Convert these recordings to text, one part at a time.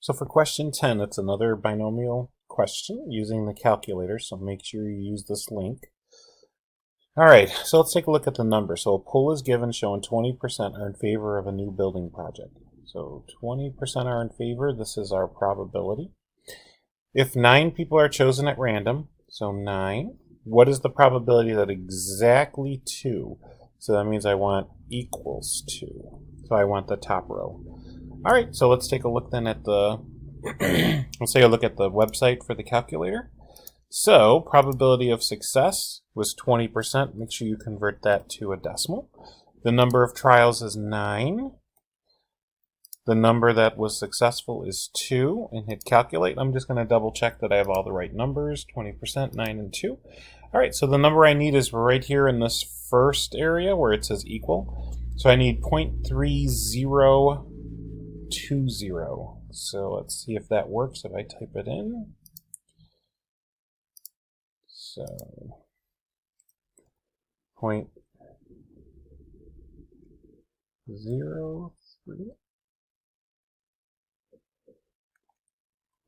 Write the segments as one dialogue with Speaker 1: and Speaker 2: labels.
Speaker 1: So for question 10, it's another binomial question using the calculator, so make sure you use this link. All right, so let's take a look at the numbers. So a poll is given showing 20% are in favor of a new building project. So 20% are in favor. This is our probability. If 9 people are chosen at random, so 9, what is the probability that exactly 2? So that means I want equals 2. So I want the top row. All right, so let's take a look then at the let's take a look at the website for the calculator. So probability of success was 20%. Make sure you convert that to a decimal. The number of trials is 9. The number that was successful is 2, and hit calculate. I'm just going to double check that I have all the right numbers, 20%, 9, and 2. All right, so the number I need is right here in this first area where it says equal. So I need 0.3020. So let's see if that works if I type it in. So 0.03.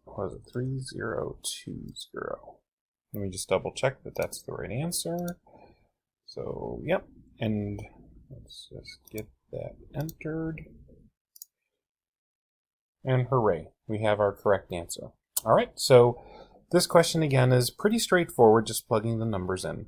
Speaker 1: Was it 3020? Let me just double check that that's the right answer. So, yep. And let's just get that entered. And hooray, we have our correct answer. All right, so this question again is pretty straightforward, just plugging the numbers in.